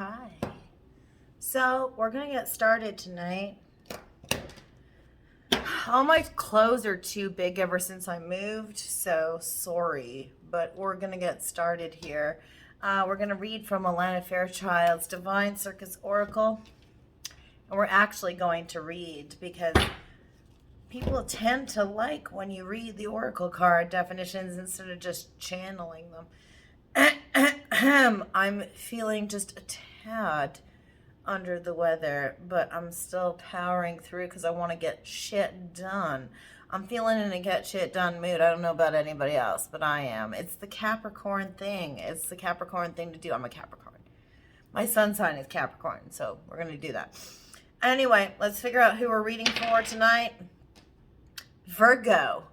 Hi. So we're going to get started tonight. All my clothes are too big ever since I moved, so sorry, but we're going to get started here. We're going to read from Alana Fairchild's Deviant, Circus, Oracle. And we're actually going to read because people tend to like when you read the Oracle card definitions instead of just channeling them. I'm feeling just a tad under the weather, but I'm still powering through because I want to get shit done. I'm feeling in a get shit done mood. I don't know about anybody else, but I am. It's the Capricorn thing. It's the Capricorn thing to do. I'm a Capricorn. My sun sign is Capricorn, so we're going to do that. Anyway, let's figure out who we're reading for tonight. Virgo.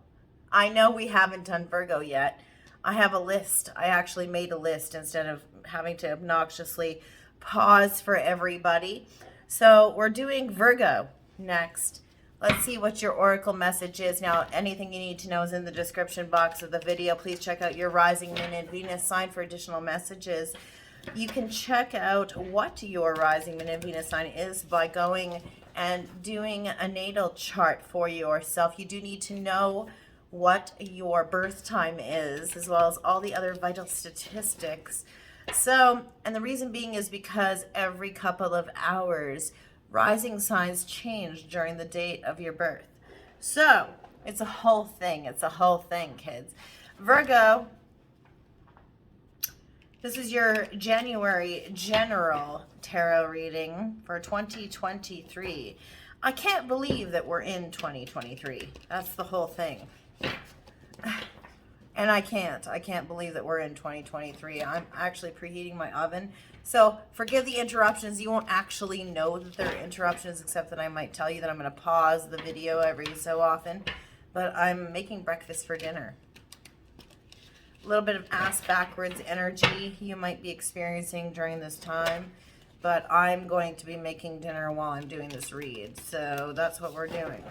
I know we haven't done Virgo yet. I have a list. I actually made a list instead of having to obnoxiously pause for everybody. So we're doing Virgo next. Let's see what your oracle message is. Now, anything you need to know is in the description box of the video. Please check out your rising moon and Venus sign for additional messages. You can check out what your rising moon and Venus sign is by going and doing a natal chart for yourself. You do need to know what your birth time is, as well as all the other vital statistics. So, and the reason being is because every couple of hours, rising signs change during the date of your birth. So, it's a whole thing. It's a whole thing, kids. Virgo, this is your January general tarot reading for 2023. I can't believe that we're in 2023. That's the whole thing. And I can't believe that we're in 2023. I'm actually preheating my oven. So forgive the interruptions. You won't actually know that they're interruptions, except that I might tell you that I'm going to pause the video every so often. But I'm making breakfast for dinner. A little bit of ass backwards energy you might be experiencing during this time. But I'm going to be making dinner while I'm doing this read. So that's what we're doing.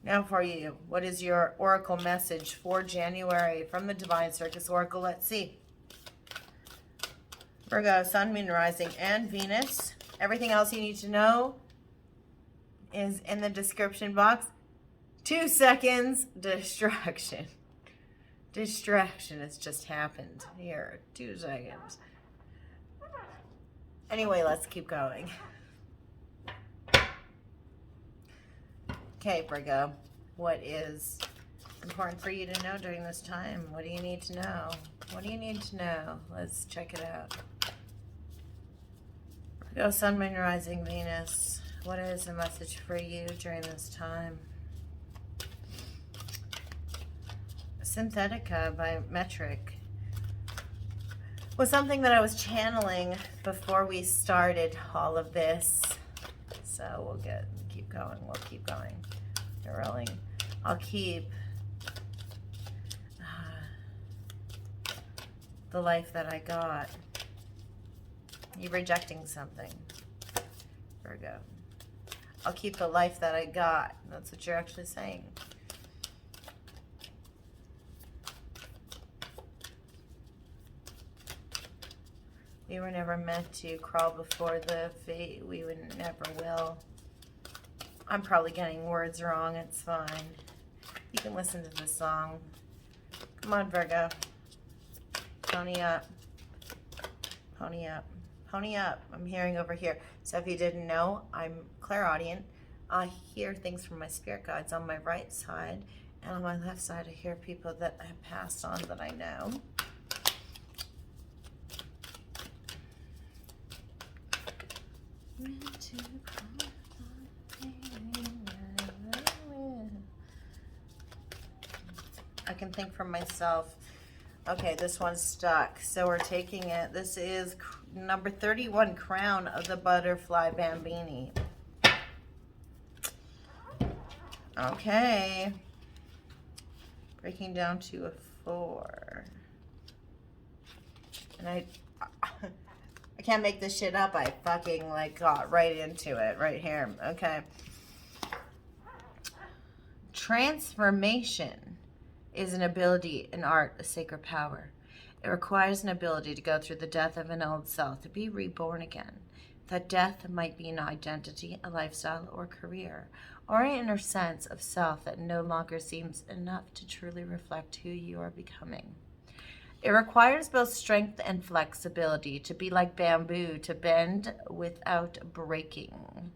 Now for you, what is your oracle message for January from the Divine Circus Oracle? Let's see. Virgo, Sun, Moon, Rising, and Venus. Everything else you need to know is in the description box. 2 seconds. Distraction. Distraction has just happened here. 2 seconds. Anyway, let's keep going. Okay, Virgo, what is important for you to know during this time? What do you need to know? What do you need to know? Let's check it out. Virgo, Sun, Moon, Rising, Venus. What is the message for you during this time? Synthetica by Metric was something that I was channeling before we started all of this. So we'll keep going. We'll keep going. They're rolling. I'll keep the life that I got. You're rejecting something, Virgo. I'll keep the life that I got. That's what you're actually saying. We were never meant to crawl before the fate. We would never will. I'm probably getting words wrong. It's fine. You can listen to the song. Come on, Virgo. Pony up. Pony up. Pony up. I'm hearing over here. So if you didn't know, I'm clairaudient. I hear things from my spirit guides on my right side. And on my left side, I hear people that have passed on that I know. I can think for myself. Okay, this one's stuck. So we're taking it. This is number 31, Crown of the Butterfly Bambini. Okay. Breaking down to a 4. And I can't make this shit up. I fucking got right into it right here. Okay. Transformation is an ability, an art, a sacred power. It requires an ability to go through the death of an old self, to be reborn again. That death might be an identity, a lifestyle, or career, or an inner sense of self that no longer seems enough to truly reflect who you are becoming. It requires both strength and flexibility, to be like bamboo, to bend without breaking.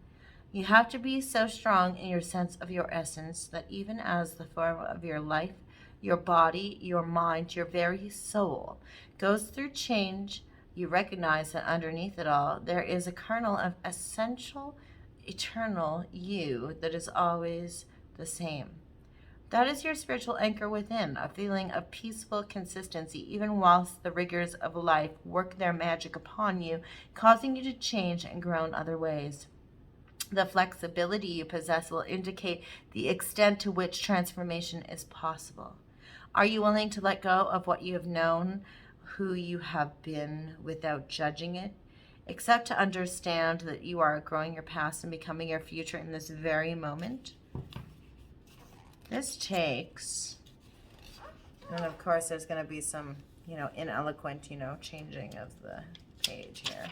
You have to be so strong in your sense of your essence that even as the form of your life, your body, your mind, your very soul goes through change, you recognize that underneath it all, there is a kernel of essential, eternal you that is always the same. That is your spiritual anchor within, a feeling of peaceful consistency, even whilst the rigors of life work their magic upon you, causing you to change and grow in other ways. The flexibility you possess will indicate the extent to which transformation is possible. Are you willing to let go of what you have known, who you have been, without judging it, except to understand that you are outgrowing your past and becoming your future in this very moment? This takes, and of course there's going to be some, ineloquent, changing of the page here,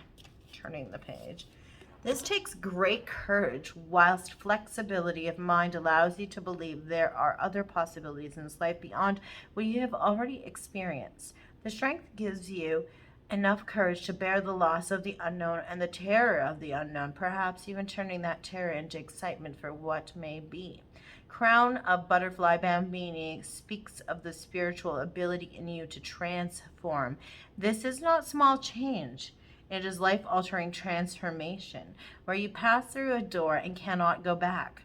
turning the page. This takes great courage, whilst flexibility of mind allows you to believe there are other possibilities in this life beyond what you have already experienced. The strength gives you enough courage to bear the loss of the unknown and the terror of the unknown, perhaps even turning that terror into excitement for what may be. Crown of Butterfly Bambini speaks of the spiritual ability in you to transform. This is not small change. It is life-altering transformation, where you pass through a door and cannot go back.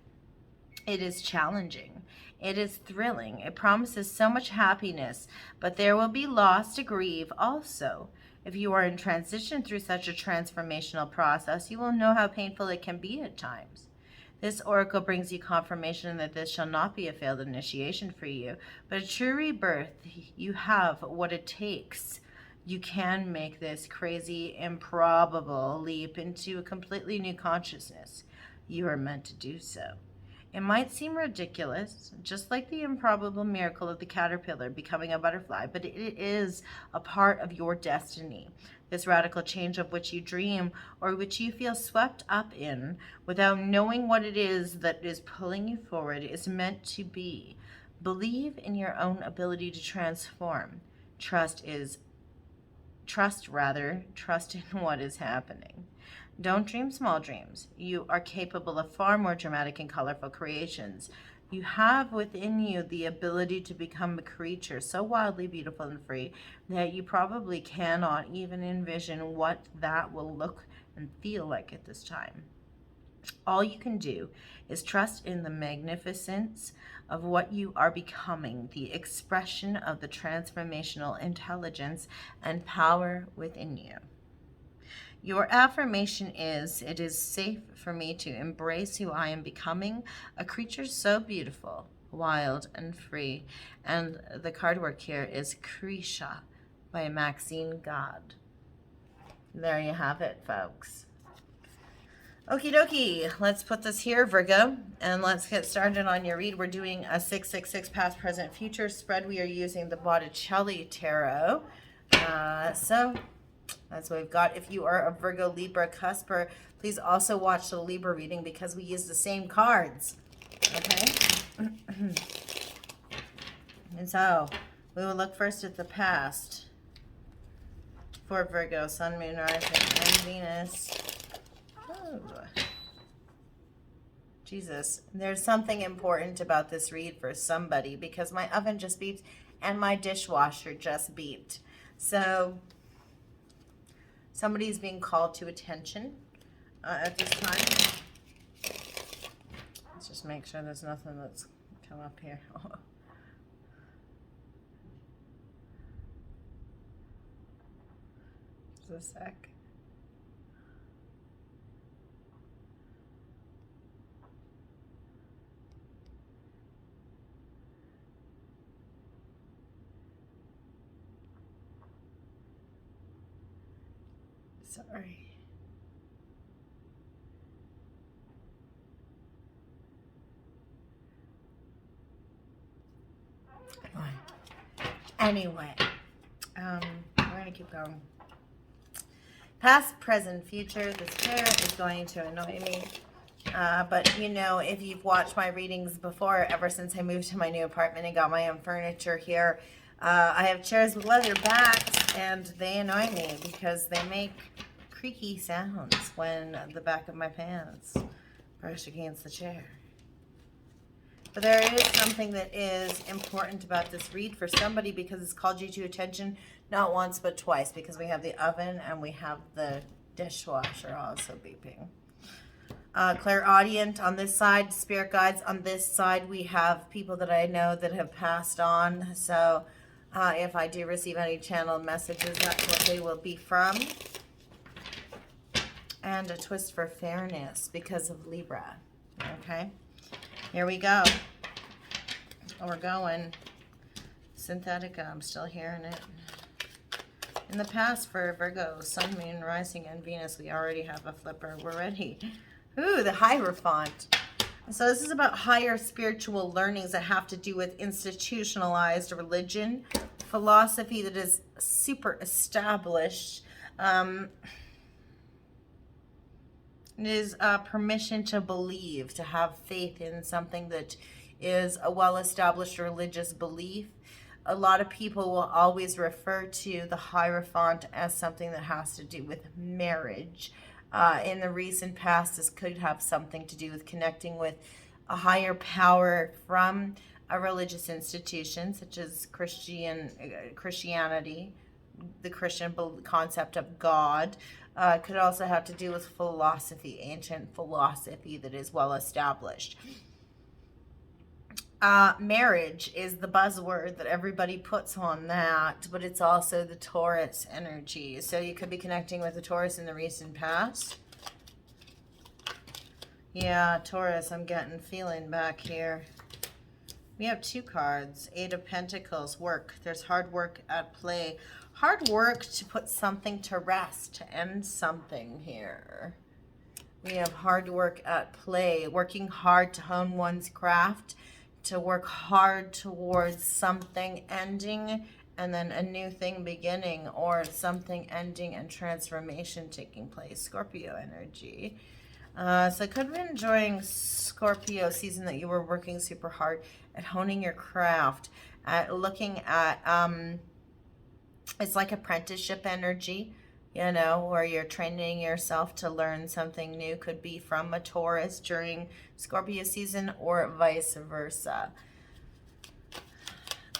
It is challenging. It is thrilling. It promises so much happiness, but there will be loss to grieve also. If you are in transition through such a transformational process, you will know how painful it can be at times. This oracle brings you confirmation that this shall not be a failed initiation for you, but a true rebirth. You have what it takes. You can make this crazy, improbable leap into a completely new consciousness. You are meant to do so. It might seem ridiculous, just like the improbable miracle of the caterpillar becoming a butterfly, but it is a part of your destiny. This radical change of which you dream or which you feel swept up in without knowing what it is that is pulling you forward is meant to be. Believe in your own ability to transform. Trust in what is happening. Don't dream small dreams. You are capable of far more dramatic and colorful creations. You have within you the ability to become a creature so wildly beautiful and free that you probably cannot even envision what that will look and feel like at this time. All you can do is trust in the magnificence of what you are becoming, the expression of the transformational intelligence and power within you. Your affirmation is, it is safe for me to embrace who I am becoming, a creature so beautiful, wild, and free. And the card work here is Krisha by Maxine God. There you have it, folks. Okie dokie, let's put this here, Virgo, and let's get started on your read. We're doing a 666 past, present, future spread. We are using the Botticelli Tarot. So that's what we've got. If you are a Virgo, Libra, Cusper, please also watch the Libra reading because we use the same cards. Okay? And so we will look first at the past for Virgo, Sun, Moon, Rising, and Venus. Oh. Jesus, there's something important about this read for somebody because my oven just beeped and my dishwasher just beeped. So somebody's being called to attention at this time. Let's just make sure there's nothing that's come up here. Just a sec. Sorry. Anyway, keep going. Past, present, future. This chair is going to annoy me. But you know, if you've watched my readings before, ever since I moved to my new apartment and got my own furniture here, I have chairs with leather backs, and they annoy me because they make creaky sounds when the back of my pants brush against the chair. But there is something that is important about this read for somebody because it's called you to attention not once but twice, because we have the oven and we have the dishwasher also beeping. Clairaudient on this side, spirit guides on this side. We have people that I know that have passed on. So if I do receive any channeled messages, that's what they will be from. And a twist for fairness because of Libra. Okay, here we go. We're going Synthetica. I'm still hearing it. In the past for Virgo, Sun, Moon, Rising, and Venus, we already have a flipper. We're ready. Ooh, the Hierophant. So this is about higher spiritual learnings that have to do with institutionalized religion, philosophy that is super established. It is permission to believe, to have faith in something that is a well-established religious belief. A lot of people will always refer to the Hierophant as something that has to do with marriage. In the recent past, this could have something to do with connecting with a higher power from a religious institution, such as Christianity, the Christian concept of God. Could also have to do with philosophy, ancient philosophy that is well established. Marriage is the buzzword that everybody puts on that, but it's also the Taurus energy. So you could be connecting with the Taurus in the recent past. Yeah, Taurus, I'm getting feeling back here. We have two cards. Eight of Pentacles, work. There's hard work at play. Hard work to put something to rest, to end something here. We have hard work at play, working hard to hone one's craft, to work hard towards something ending and then a new thing beginning, or something ending and transformation taking place. Scorpio energy. So could be enjoying Scorpio season that you were working super hard at honing your craft, at looking at, it's like apprenticeship energy, you know, where you're training yourself to learn something new. Could be from a Taurus during Scorpio season or vice versa.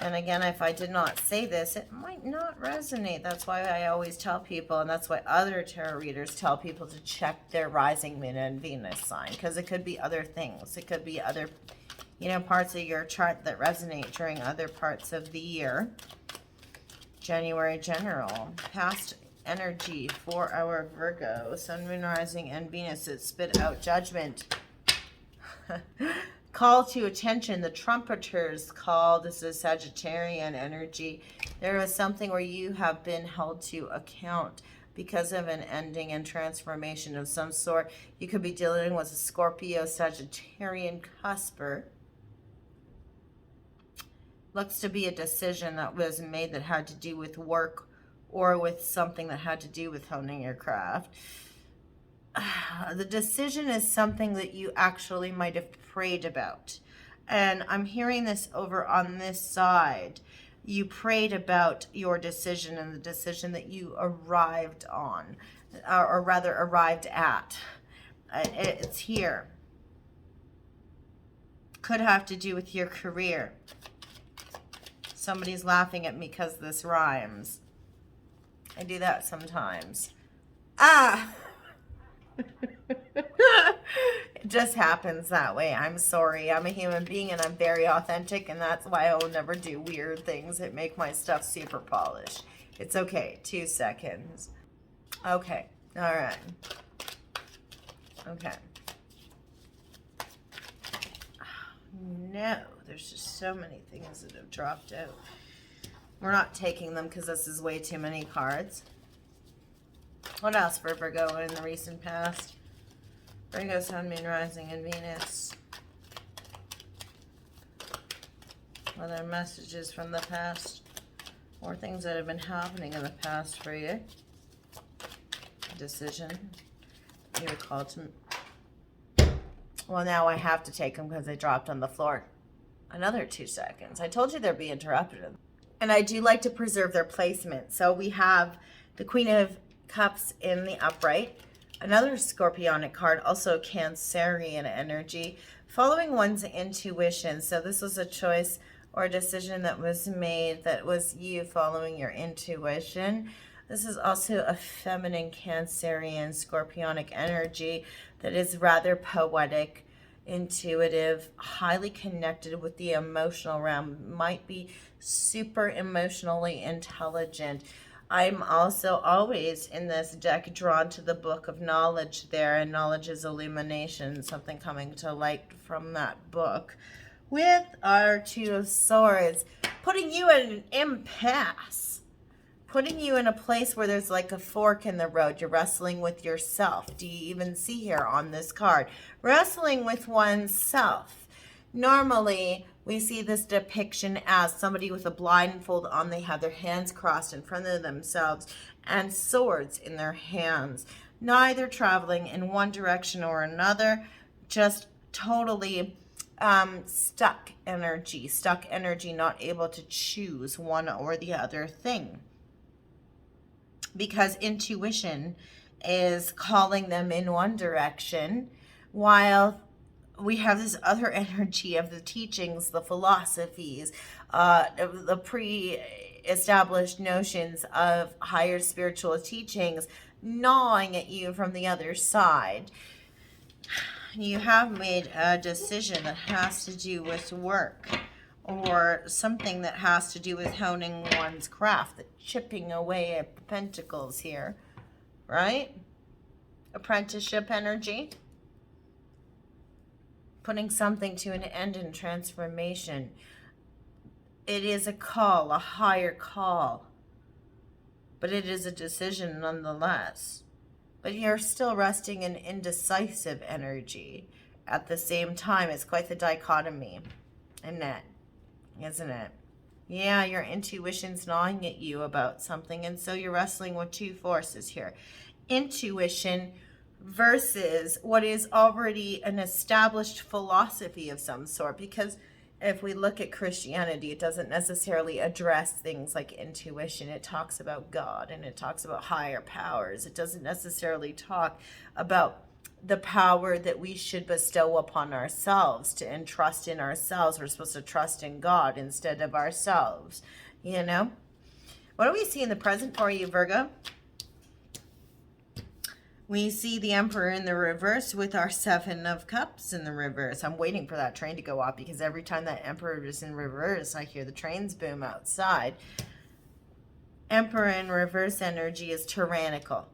And again, if I did not say this, it might not resonate. That's why I always tell people, and that's why other tarot readers tell people to check their rising, moon, and Venus sign, because it could be other things. It could be other, you know, parts of your chart that resonate during other parts of the year. January general. Past energy for our Virgo, Sun, Moon, Rising, and Venus. It spit out judgment. Call to attention, the trumpeter's call. This is Sagittarian energy. There is something where you have been held to account because of an ending and transformation of some sort. You could be dealing with a Scorpio Sagittarian cusper. Looks to be a decision that was made that had to do with work or with something that had to do with honing your craft. The decision is something that you actually might have prayed about. And I'm hearing this over on this side. You prayed about your decision and the decision that you arrived on, or rather arrived at. It's here. Could have to do with your career. Somebody's laughing at me because this rhymes. I do that sometimes. It just happens that way. I'm sorry. I'm a human being and I'm very authentic, and that's why I will never do weird things that make my stuff super polished. It's okay. 2 seconds. Okay. All right. Okay. No, there's just so many things that have dropped out. We're not taking them because this is way too many cards. What else for Virgo in the recent past? Virgo, Sun, Moon, Rising, and Venus. What are messages from the past? Or things that have been happening in the past for you. Decision. You were called to... Well, now I have to take them because they dropped on the floor. Another 2 seconds. I told you they'd be interrupted. And I do like to preserve their placement. So we have the Queen of Cups in the upright. Another Scorpionic card, also Cancerian energy. Following one's intuition. So this was a choice or a decision that was made that was you following your intuition. This is also a feminine Cancerian Scorpionic energy that is rather poetic, intuitive, highly connected with the emotional realm, might be super emotionally intelligent. I'm also always in this deck drawn to the book of knowledge there, and knowledge is illumination, something coming to light from that book. With our Two of Swords, putting you in an impasse, putting you in a place where there's like a fork in the road. You're wrestling with yourself. Do you even see here on this card? Wrestling with oneself. Normally, we see this depiction as somebody with a blindfold on. They have their hands crossed in front of themselves and swords in their hands. Neither traveling in one direction or another, just totally stuck energy, not able to choose one or the other thing. Because intuition is calling them in one direction, while we have this other energy of the teachings, the philosophies, the pre-established notions of higher spiritual teachings gnawing at you from the other side. You have made a decision that has to do with work, or something that has to do with honing one's craft, the chipping away at pentacles here, right? Apprenticeship energy. Putting something to an end in transformation. It is a call, a higher call, but it is a decision nonetheless. But you're still resting in indecisive energy at the same time. It's quite the dichotomy, isn't it? Yeah, your intuition's gnawing at you about something, and so you're wrestling with two forces here. Intuition versus what is already an established philosophy of some sort, because if we look at Christianity, it doesn't necessarily address things like intuition. It talks about God and it talks about higher powers. It doesn't necessarily talk about the power that we should bestow upon ourselves, to entrust in ourselves. We're supposed to trust in God instead of ourselves, you know? What do we see in the present for you, Virgo? We see the Emperor in the reverse with our Seven of Cups in the reverse. I'm waiting for that train to go off because every time that Emperor is in reverse, I hear the trains boom outside. Emperor in reverse energy is tyrannical.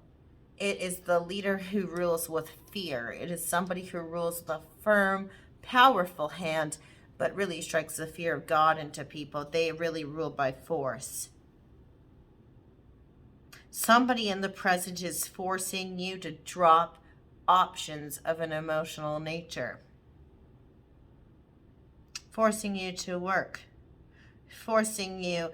It is the leader who rules with fear. It is somebody who rules with a firm, powerful hand, but really strikes the fear of God into people. They really rule by force. Somebody in the present is forcing you to drop options of an emotional nature. Forcing you to work. Forcing you.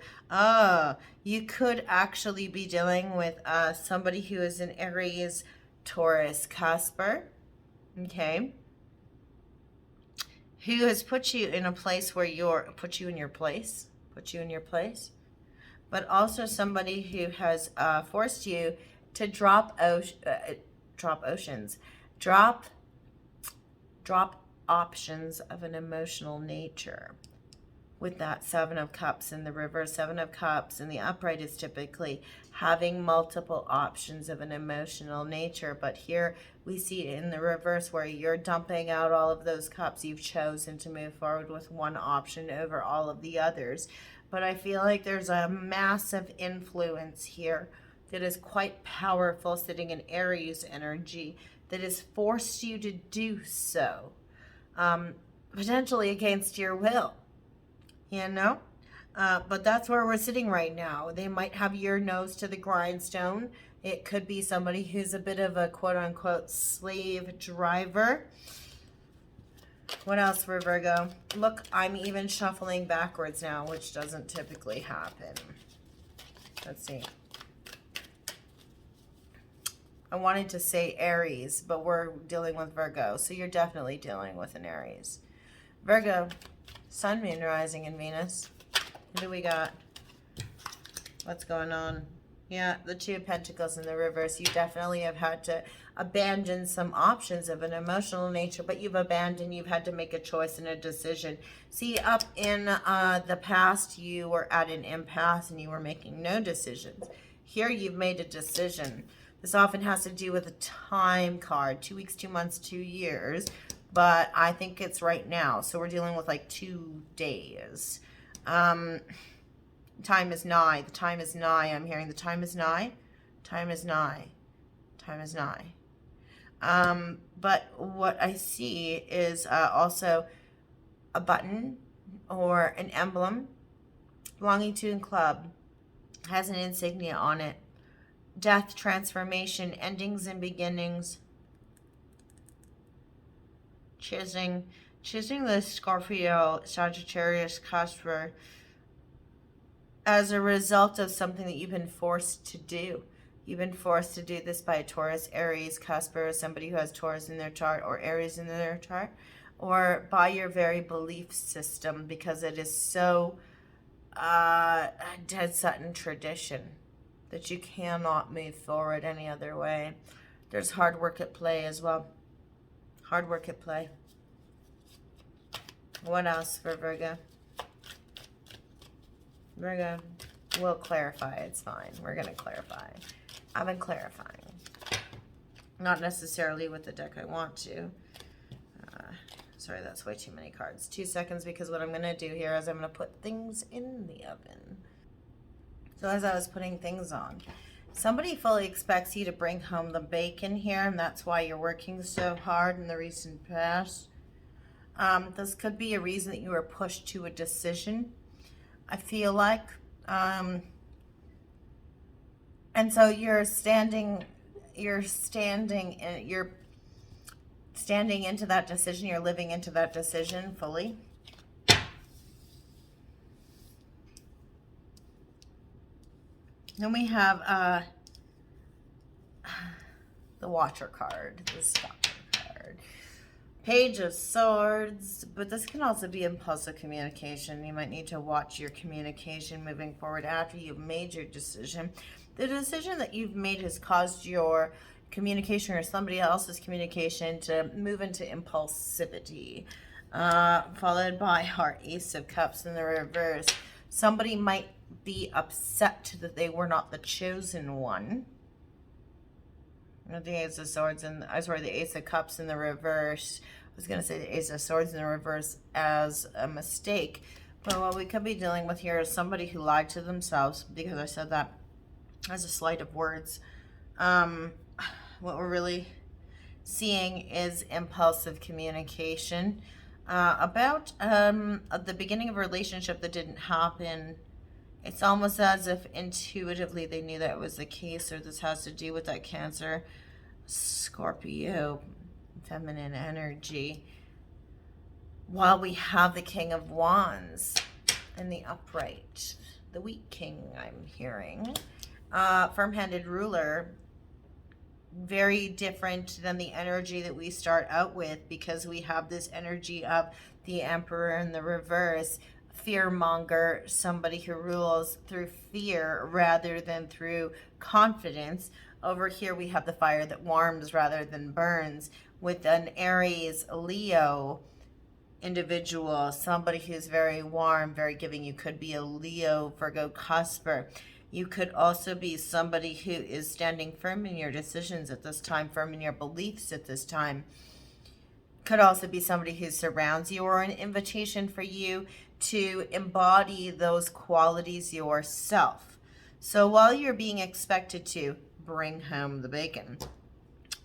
You could actually be dealing with somebody who is an Aries, Taurus, Casper. Okay. Who has put you in a place where put you in your place. But also somebody who has forced you to drop options of an emotional nature. With that Seven of Cups in the reverse, Seven of Cups in the upright is typically having multiple options of an emotional nature. But here we see it in the reverse where you're dumping out all of those cups. You've chosen to move forward with one option over all of the others. But I feel like there's a massive influence here that is quite powerful, sitting in Aries energy, that has forced you to do so, potentially against your will, you know? But that's where we're sitting right now. They might have your nose to the grindstone. It could be somebody who's a bit of a quote-unquote slave driver. What else for Virgo? Look, I'm even shuffling backwards now, which doesn't typically happen. Let's see. I wanted to say Aries, but we're dealing with Virgo. So you're definitely dealing with an Aries. Virgo, Sun, Moon, Rising, and Venus. What do we got? What's going on? Yeah, the Two of Pentacles in the reverse. You definitely have had to abandon some options of an emotional nature, but you've had to make a choice and a decision. See, up in the past, you were at an impasse and you were making no decisions. Here, you've made a decision. This often has to do with a time card, 2 weeks, 2 months, 2 years, but I think it's right now. So we're dealing with like 2 days. Time is nigh. The time is nigh. I'm hearing the time is nigh. Time is nigh. Time is nigh. But what I see is also a button or an emblem belonging to a club. Has an insignia on it. Death, transformation, endings and beginnings. Choosing the Scorpio, Sagittarius, Casper as a result of something that you've been forced to do. You've been forced to do this by a Taurus, Aries, Casper, somebody who has Taurus in their chart or Aries in their chart, or by your very belief system, because it is so dead set in tradition that you cannot move forward any other way. There's hard work at play as well. Hard work at play. What else for Virgo? Virgo, we'll clarify. It's fine. We're going to clarify. I've been clarifying. Not necessarily with the deck I want to. Sorry, that's way too many cards. 2 seconds, because what I'm going to do here is I'm going to put things in the oven. So as I was putting things on, somebody fully expects you to bring home the bacon here, and that's why you're working so hard in the recent past. This could be a reason that you were pushed to a decision, I feel like. And so you're standing into that decision. You're living into that decision fully. Then we have the Watcher card, the Stopper card. Page of Swords, but this can also be impulsive communication. You might need to watch your communication moving forward after you've made your decision. The decision that you've made has caused your communication or somebody else's communication to move into impulsivity, followed by our Ace of Cups in the reverse. Somebody might be upset that they were not the chosen one. The Ace of Swords and the Ace of Cups in the reverse. I was going to say the Ace of Swords in the reverse as a mistake. But what we could be dealing with here is somebody who lied to themselves, because I said that as a sleight of words. What we're really seeing is impulsive communication about the beginning of a relationship that didn't happen. It's almost as if intuitively they knew that was the case, or this has to do with that Cancer, Scorpio, feminine energy. While we have the King of Wands in the upright, the weak king I'm hearing, firm-handed ruler, very different than the energy that we start out with, because we have this energy of the Emperor in the reverse. Fearmonger, somebody who rules through fear rather than through confidence. Over here we have the fire that warms rather than burns, with an Aries, Leo individual, somebody who's very warm, very giving. You could be a Leo, Virgo, Cusper. You could also be somebody who is standing firm in your decisions at this time, firm in your beliefs at this time. Could also be somebody who surrounds you, or an invitation for you to embody those qualities yourself. So while you're being expected to bring home the bacon,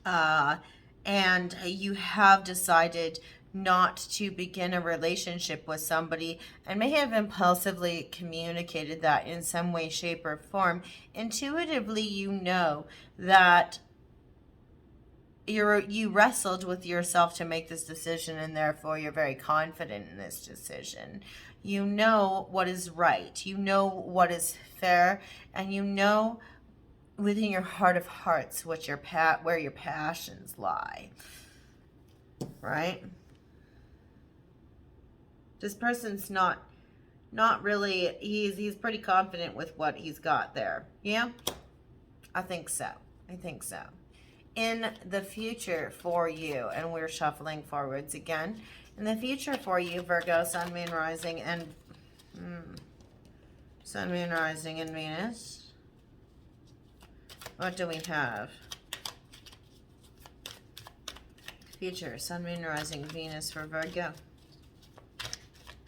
and you have decided not to begin a relationship with somebody, and may have impulsively communicated that in some way, shape, or form, intuitively you know that you wrestled with yourself to make this decision, and therefore you're very confident in this decision. You know what is right. You know what is fair, and you know within your heart of hearts what where your passions lie. Right? This person's not really, he's pretty confident with what he's got there. Yeah? I think so. I think so. In the future for you, and we're shuffling forwards again. In the future for you, Virgo, Sun, Moon, Rising, and Sun, Moon, Rising, and Venus. What do we have? Future, Sun, Moon, Rising, Venus for Virgo.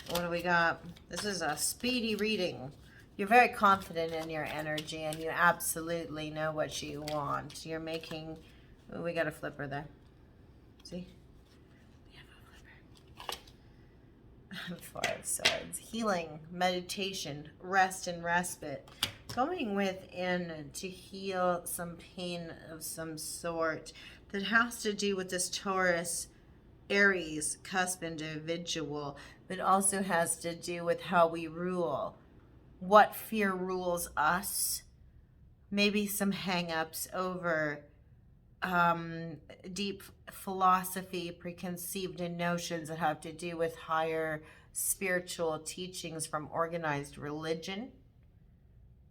What do we got? This is a speedy reading. You're very confident in your energy, and you absolutely know what you want. You're making... Oh, we got a flipper there. See? We have a flipper. 5 of Swords. Healing, meditation, rest and respite. Going within to heal some pain of some sort that has to do with this Taurus, Aries, cusp individual, but also has to do with how we rule. What fear rules us. Maybe some hang-ups over deep philosophy, preconceived notions that have to do with higher spiritual teachings from organized religion,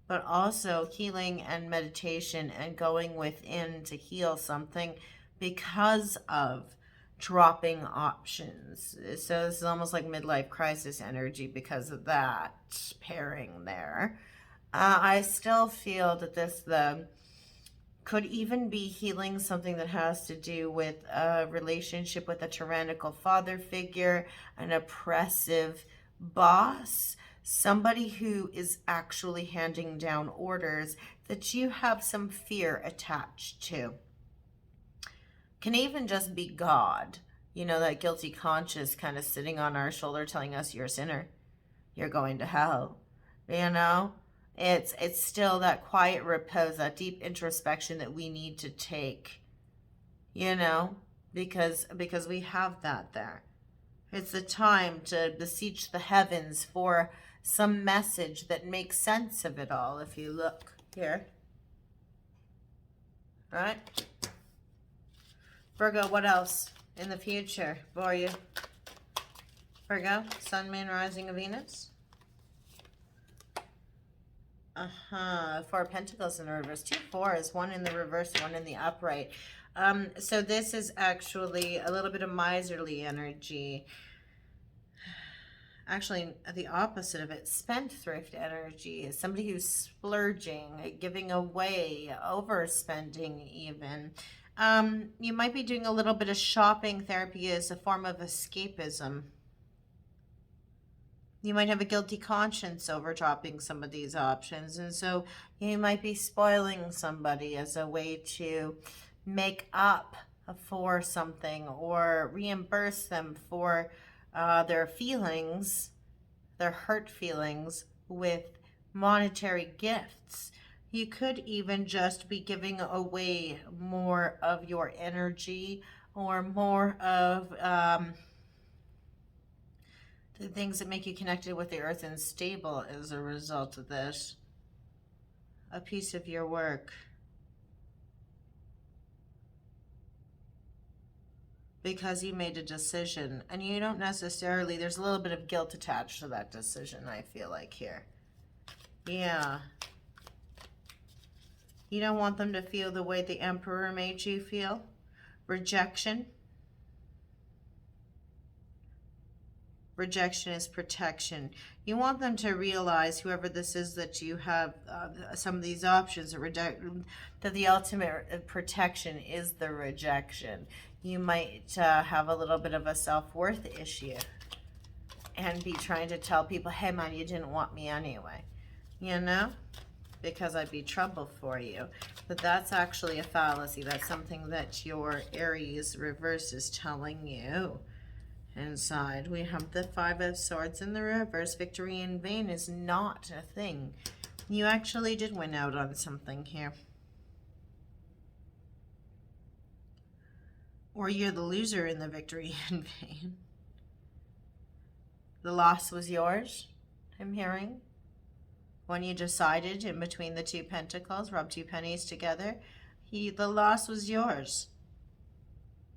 but also healing and meditation and going within to heal something because of dropping options. So this is almost like midlife crisis energy because of that pairing there. I still feel that this could even be healing something that has to do with a relationship with a tyrannical father figure, an oppressive boss, somebody who is actually handing down orders that you have some fear attached to. Can even just be God, you know, that guilty conscience kind of sitting on our shoulder telling us you're a sinner, you're going to hell, you know. It's still that quiet repose, that deep introspection that we need to take, you know, because we have that there. It's the time to beseech the heavens for some message that makes sense of it all. If you look here, right? Virgo, what else in the future for you? Virgo, Sun, Moon, Rising of Venus. 4 of Pentacles in the reverse. 2 4s, 1 in the reverse, 1 in the upright. So this is actually a little bit of miserly energy. Actually, the opposite of it, spendthrift energy. Somebody who's splurging, giving away, overspending even. You might be doing a little bit of shopping therapy as a form of escapism. You might have a guilty conscience over dropping some of these options. And so you might be spoiling somebody as a way to make up for something or reimburse them for their feelings, their hurt feelings, with monetary gifts. You could even just be giving away more of your energy or more of the things that make you connected with the earth and stable as a result of this. A piece of your work. Because you made a decision, and you don't necessarily, there's a little bit of guilt attached to that decision, I feel like here. Yeah. You don't want them to feel the way the Emperor made you feel. Rejection. Rejection is protection. You want them to realize, whoever this is, that you have some of these options, that the ultimate protection is the rejection. You might have a little bit of a self-worth issue and be trying to tell people, hey man, you didn't want me anyway, you know, because I'd be trouble for you. But that's actually a fallacy. That's something that your Aries reverse is telling you. Inside we have the 5 of Swords in the reverse. Victory in vain is not a thing. You actually did win out on something here. Or you're the loser in the victory in vain. The loss was yours, I'm hearing. When you decided in between the 2 pentacles, rub 2 pennies together, the loss was yours.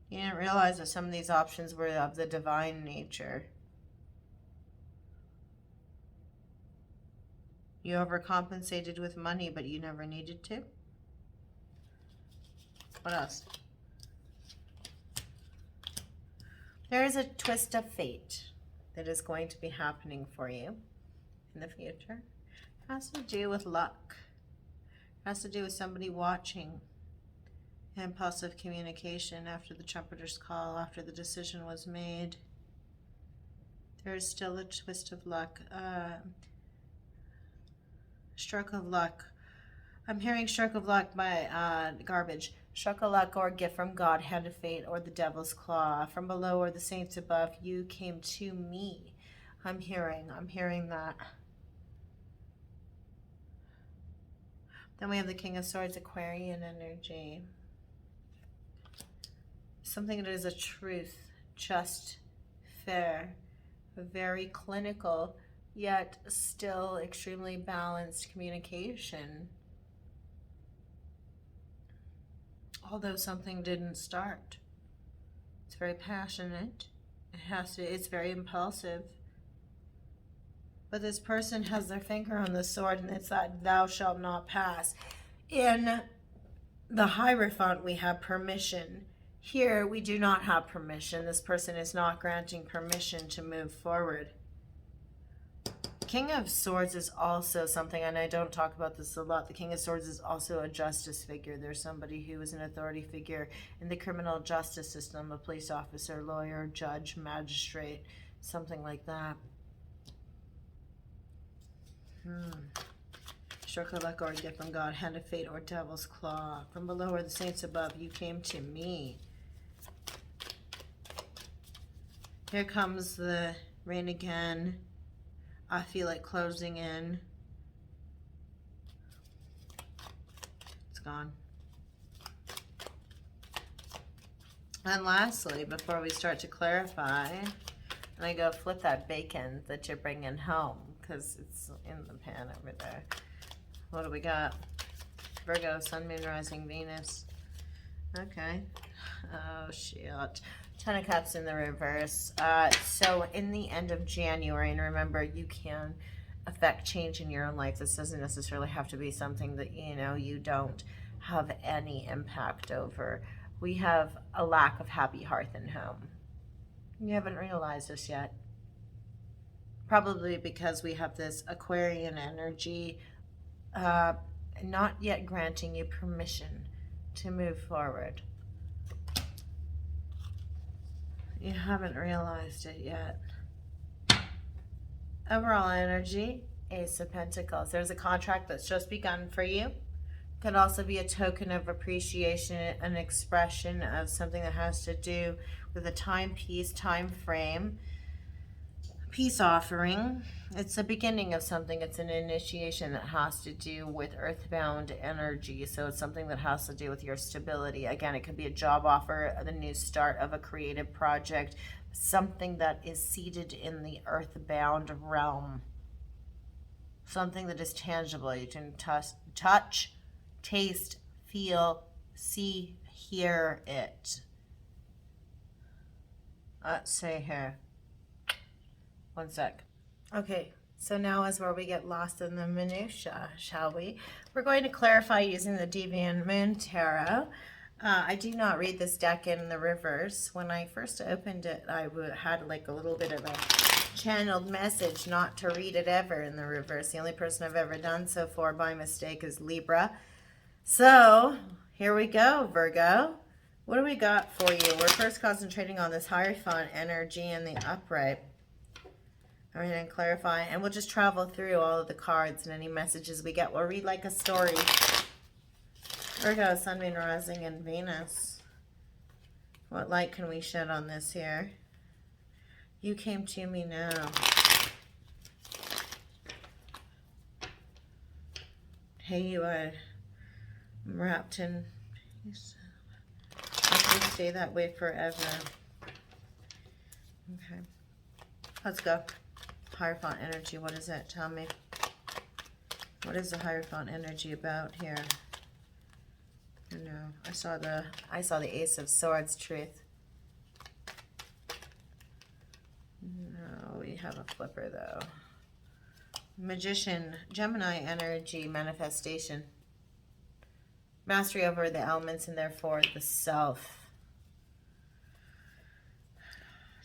You didn't realize that some of these options were of the divine nature. You overcompensated with money, but you never needed to. What else? There is a twist of fate that is going to be happening for you in the future. It has to do with luck. It has to do with somebody watching. Impulsive communication after the trumpeter's call, after the decision was made. There is still a twist of luck. Stroke of luck. I'm hearing stroke of luck by garbage. Stroke of luck or gift from God, hand of fate, or the devil's claw. From below or the saints above, you came to me. I'm hearing that. Then we have the King of Swords, Aquarian energy. Something that is a truth, just, fair, very clinical, yet still extremely balanced communication. Although something didn't start. It's very passionate. It's very impulsive. But this person has their finger on the sword, and it's that thou shalt not pass. In the Hierophant, we have permission. Here, we do not have permission. This person is not granting permission to move forward. King of Swords is also something, and I don't talk about this a lot, the King of Swords is also a justice figure. There's somebody who is an authority figure in the criminal justice system, a police officer, lawyer, judge, magistrate, something like that. Stroke of luck or a gift from God, hand of fate or devil's claw. From below or the saints above, you came to me. Here comes the rain again. I feel it closing in. It's gone. And lastly, before we start to clarify, and I go flip that bacon that you're bringing home because it's in the pan over there. What do we got? Virgo, Sun, Moon, Rising, Venus. Okay. Oh, shit. 10 of Cups in the reverse. So in the end of January, and remember, you can affect change in your own life. This doesn't necessarily have to be something that, you don't have any impact over. We have a lack of happy hearth and home. You haven't realized this yet. Probably because we have this Aquarian energy not yet granting you permission to move forward. You haven't realized it yet. Overall energy, Ace of Pentacles. There's a contract that's just begun for you. Could also be a token of appreciation, an expression of something that has to do with a timepiece, time frame, peace offering. It's the beginning of something. It's an initiation that has to do with earthbound energy. So it's something that has to do with your stability. Again, it could be a job offer, the new start of a creative project, something that is seated in the earthbound realm. Something that is tangible. You can touch, taste, feel, see, hear it. Let's see here. One sec. Okay, so now is where we get lost in the minutiae, shall we? We're going to clarify using the Deviant Moon Tarot. I do not read this deck in the reverse. When I first opened it, I had like a little bit of a channeled message not to read it ever in the reverse. The only person I've ever done so far by mistake is Libra. So here we go, Virgo. What do we got for you? We're first concentrating on this Hierophant energy and the upright. All right, and clarify, and we'll just travel through all of the cards and any messages we get. We'll read like a story. Virgo, Sun, Moon, Rising, and Venus. What light can we shed on this here? You came to me now. Hey, you are wrapped in peace. stay that way forever. Okay. Let's go. Hierophant energy, what is it? Tell me. What is the Hierophant energy about here? No, I saw the Ace of Swords, truth. No, we have a flipper though. Magician, Gemini energy, manifestation. Mastery over the elements and therefore the self.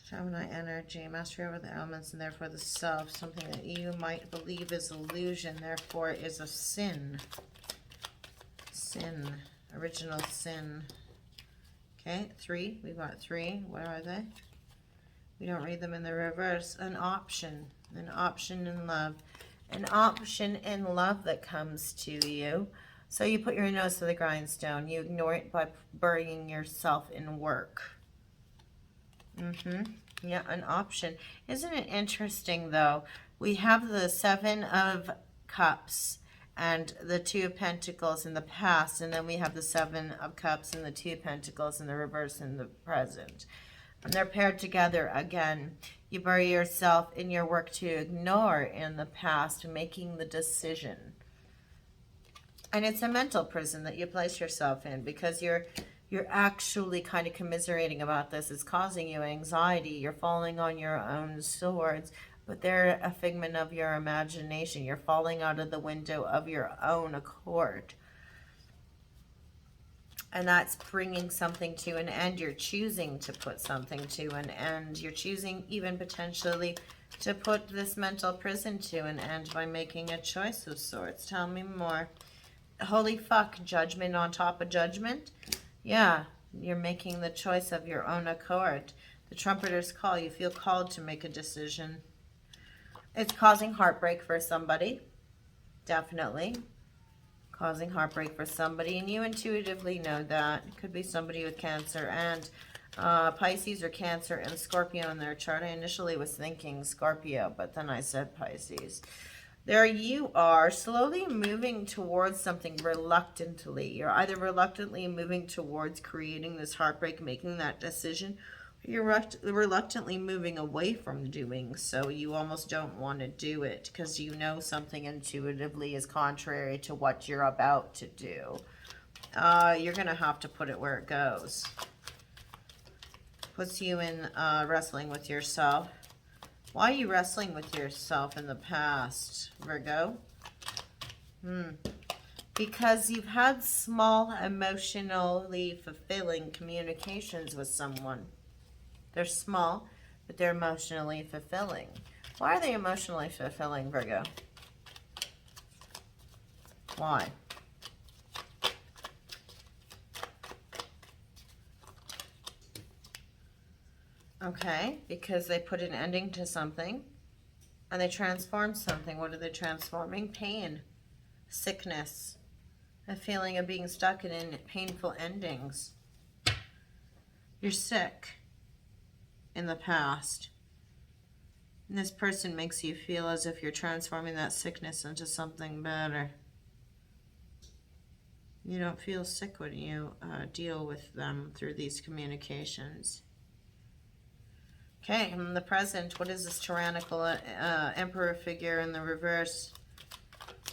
Gemini energy, mastery over the elements and therefore the self. Something that you might believe is illusion, therefore is a sin. Sin, original sin. Okay, 3, we've got 3. What are they? We don't read them in the reverse. An option in love. An option in love that comes to you. So you put your nose to the grindstone. You ignore it by burying yourself in work. Yeah, an option. Isn't it interesting, though? We have the 7 of Cups and the 2 of Pentacles in the past, and then we have the 7 of Cups and the 2 of Pentacles in the reverse in the present. And they're paired together again. You bury yourself in your work to ignore in the past, making the decision. And it's a mental prison that you place yourself in because you're actually kind of commiserating about this. It's causing you anxiety. You're falling on your own swords, but they're a figment of your imagination. You're falling out of the window of your own accord. And that's bringing something to an end. You're choosing to put something to an end. You're choosing even potentially to put this mental prison to an end by making a choice of sorts. Tell me more. Holy fuck, judgment on top of judgment? Yeah, you're making the choice of your own accord. The trumpeter's call. You feel called to make a decision. It's causing heartbreak for somebody. Definitely. Causing heartbreak for somebody, and you intuitively know that. It could be somebody with Cancer and Pisces or Cancer and Scorpio in their chart. I initially was thinking Scorpio, but then I said Pisces. There you are, slowly moving towards something reluctantly. You're either reluctantly moving towards creating this heartbreak, making that decision, or you're reluctantly moving away from doing so. You almost don't want to do it because you know something intuitively is contrary to what you're about to do. You're going to have to put it where it goes. Puts you in wrestling with yourself. Why are you wrestling with yourself in the past, Virgo? Because you've had small, emotionally fulfilling communications with someone. They're small, but they're emotionally fulfilling. Why are they emotionally fulfilling, Virgo? Why? Okay, because they put an ending to something and they transformed something. What are they transforming? Pain, sickness, a feeling of being stuck in painful endings. You're sick in the past. And this person makes you feel as if you're transforming that sickness into something better. You don't feel sick when you deal with them through these communications. Okay, in the present, what is this tyrannical emperor figure in the reverse?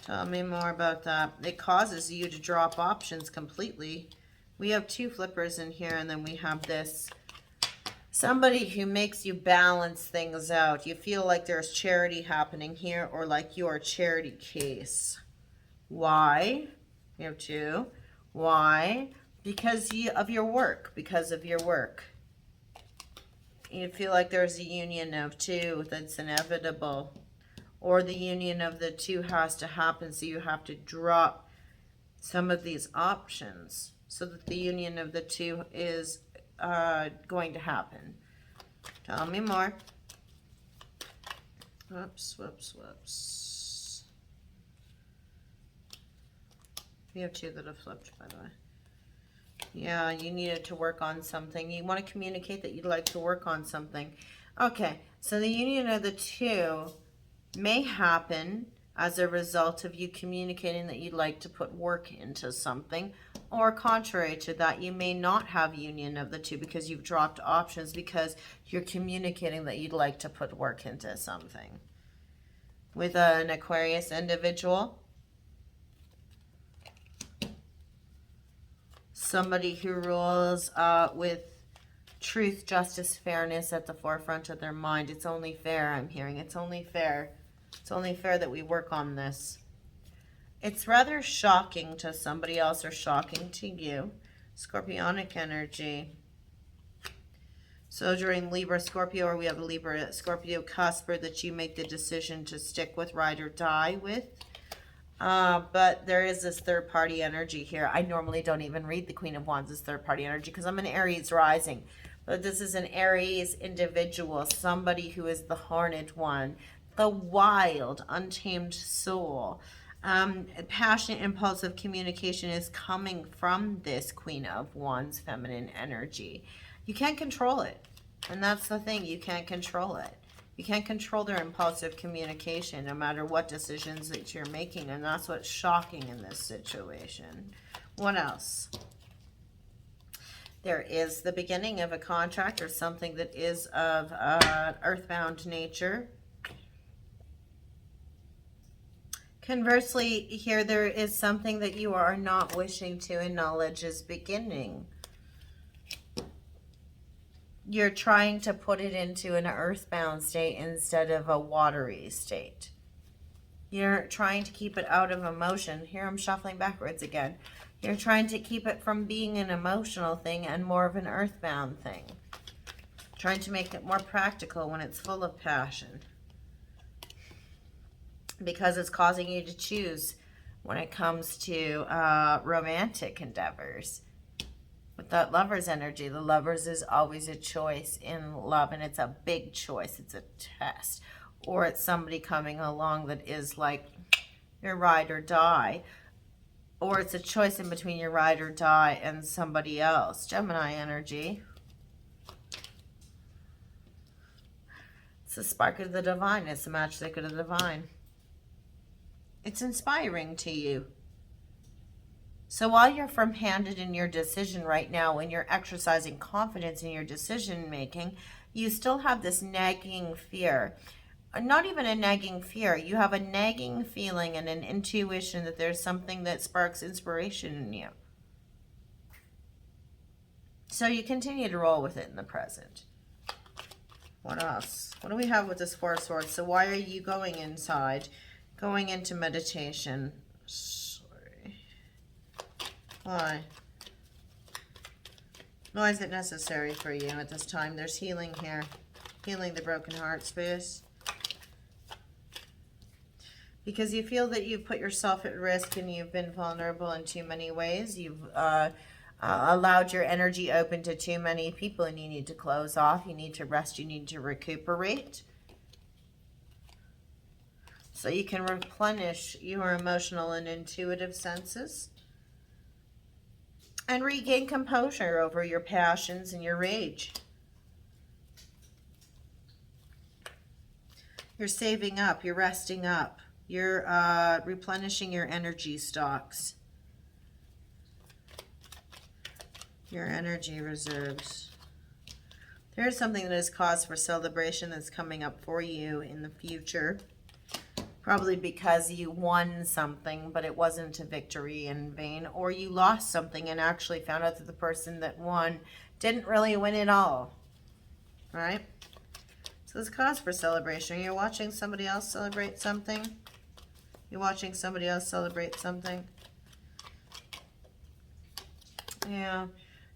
Tell me more about that. It causes you to drop options completely. We have 2 flippers in here, and then we have this. Somebody who makes you balance things out. You feel like there's charity happening here, or like your charity case. Why? We have 2. Why? Because of your work. Because of your work. You feel like there's a union of 2 that's inevitable, or the union of the 2 has to happen, so you have to drop some of these options so that the union of the 2 is going to happen. Tell me more. Whoops, whoops, whoops. We have 2 that have flipped, by the way. Yeah, you needed to work on something. You want to communicate that you'd like to work on something. Okay, so the union of the 2 may happen as a result of you communicating that you'd like to put work into something, Or contrary to that, you may not have union of the two because you've dropped options because you're communicating that you'd like to put work into something. With an Aquarius individual, somebody who rules with truth, justice, fairness at the forefront of their mind. It's only fair, I'm hearing. It's only fair. It's only fair that we work on this. It's rather shocking to somebody else or shocking to you. Scorpionic energy. So during Libra, Scorpio, or we have a Libra, Scorpio cusp, that you make the decision to stick with, ride or die with. But there is this third party energy here. I normally don't even read the Queen of Wands as third party energy because I'm an Aries rising. But this is an Aries individual, somebody who is the horned one, the wild, untamed soul. Passionate, impulsive communication is coming from this Queen of Wands feminine energy. You can't control it. And that's the thing. You can't control it. You can't control their impulsive communication no matter what decisions that you're making. And that's what's shocking in this situation. What else? There is the beginning of a contract or something that is of earthbound nature. Conversely, here there is something that you are not wishing to acknowledge is beginning. You're trying to put it into an earthbound state instead of a watery state. You're trying to keep it out of emotion. Here I'm shuffling backwards again. You're trying to keep it from being an emotional thing and more of an earthbound thing. Trying to make it more practical when it's full of passion. Because it's causing you to choose when it comes to romantic endeavors. With that Lovers energy, the Lovers is always a choice in love, and it's a big choice. It's a test. Or it's somebody coming along that is like your ride or die. Or it's a choice in between your ride or die and somebody else. Gemini energy. It's the spark of the divine. It's the matchstick of the divine. It's inspiring to you. So while you're firm-handed in your decision right now, when you're exercising confidence in your decision making, you still have this nagging fear. Not even a nagging fear. You have a nagging feeling and an intuition that there's something that sparks inspiration in you. So you continue to roll with it in the present. What else? What do we have with this Four of Swords? So why are you going inside? Going into meditation? Why? Why is it necessary for you at this time? There's healing here. Healing the broken heart space. Because you feel that you've put yourself at risk and you've been vulnerable in too many ways. You've allowed your energy open to too many people and you need to close off. You need to rest. You need to recuperate. So you can replenish your emotional and intuitive senses. And regain composure over your passions and your rage. You're saving up. You're resting up. You're replenishing your energy stocks. Your energy reserves. There's something that is cause for celebration that's coming up for you in the future. Probably because you won something, but it wasn't a victory in vain. Or you lost something and actually found out that the person that won didn't really win at all. Right? So it's cause for celebration. You're watching somebody else celebrate something. You're watching somebody else celebrate something. Yeah.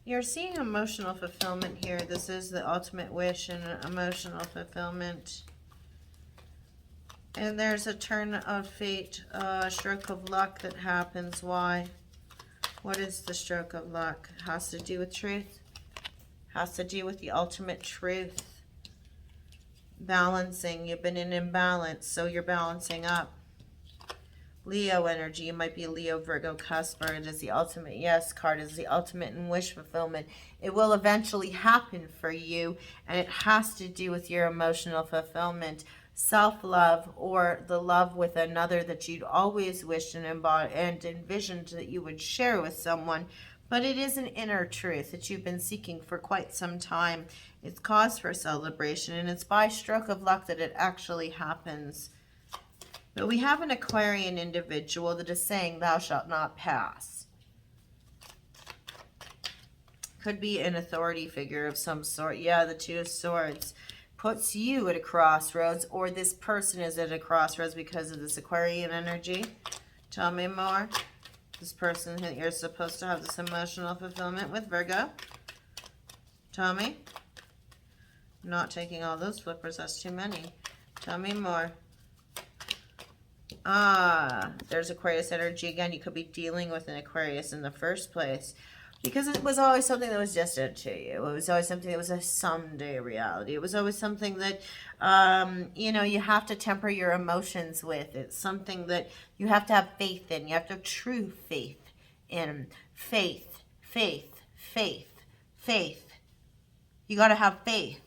You're seeing emotional fulfillment here. This is the ultimate wish and emotional fulfillment. And there's a turn of fate, a stroke of luck that happens. Why? What is the stroke of luck? Has to do with truth. Has to do with the ultimate truth. Balancing. You've been in imbalance, so you're balancing up. Leo energy. You might be a Leo, Virgo cusp. It is the ultimate yes card. It is the ultimate in wish fulfillment. It will eventually happen for you, and it has to do with your emotional fulfillment. self-love or the love with another that you'd always wished and envisioned that you would share with someone. But it is an inner truth that you've been seeking for quite some time. It's cause for celebration, and it's by stroke of luck that it actually happens. But we have an Aquarian individual that is saying, thou shalt not pass. Could be an authority figure of some sort. Yeah, the Two of Swords puts you at a crossroads, or this person is at a crossroads because of this Aquarian energy. Tell me more. This person that you're supposed to have this emotional fulfillment with, Virgo. Tell me. I'm not taking all those flippers. That's too many. Tell me more. There's Aquarius energy again. You could be dealing with an Aquarius in the first place because it was always something that was distant to you. It was always something that was a someday reality. It was always something that, you know, you have to temper your emotions with. It's something that you have to have faith in. You have to have true faith in. Faith, faith, faith, faith. You got to have faith.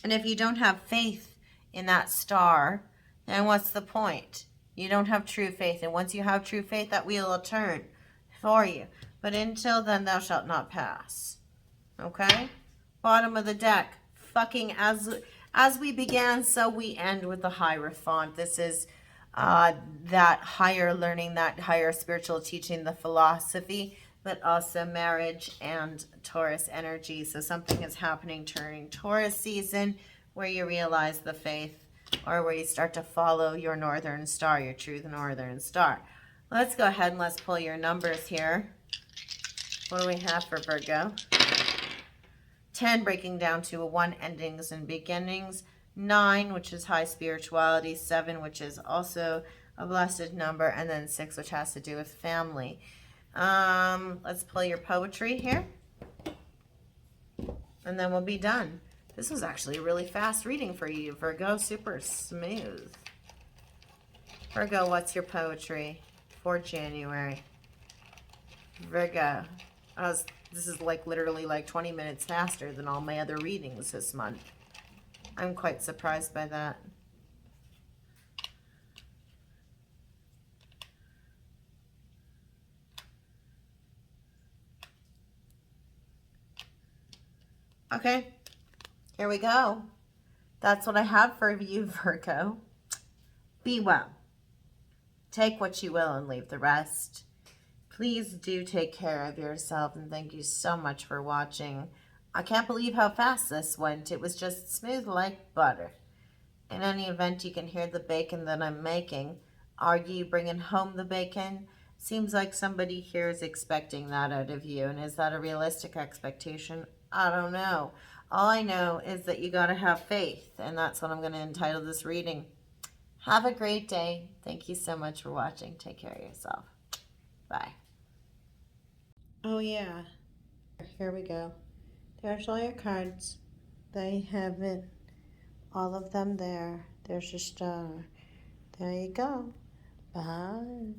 And if you don't have faith in that star, then what's the point? You don't have true faith. And once you have true faith, that wheel will turn for you. But until then, thou shalt not pass. Okay? Bottom of the deck. Fucking as we began, so we end with the Hierophant. This is that higher learning, that higher spiritual teaching, the philosophy, but also marriage and Taurus energy. So something is happening during Taurus season where you realize the faith, or where you start to follow your northern star, your true northern star. Let's go ahead and let's pull your numbers here. What do we have for Virgo? 10 breaking down to a 1, endings and beginnings. 9, which is high spirituality. 7, which is also a blessed number. And then 6, which has to do with family. Let's pull your poetry here. And then we'll be done. This was actually a really fast reading for you, Virgo. Super smooth. Virgo, what's your poetry for January? Virgo. This is like literally like 20 minutes faster than all my other readings this month. I'm quite surprised by that. Okay. Here we go. That's what I have for you, Virgo. Be well. Take what you will and leave the rest. Please do take care of yourself, and thank you so much for watching. I can't believe how fast this went. It was just smooth like butter. In any event, you can hear the bacon that I'm making. Are you bringing home the bacon? Seems like somebody here is expecting that out of you, and is that a realistic expectation? I don't know. All I know is that you got to have faith, and that's what I'm going to entitle this reading. Have a great day. Thank you so much for watching. Take care of yourself. Bye. Oh, yeah. Here we go. There's all your cards. They have it. All of them there. There's your star. There you go. Bye.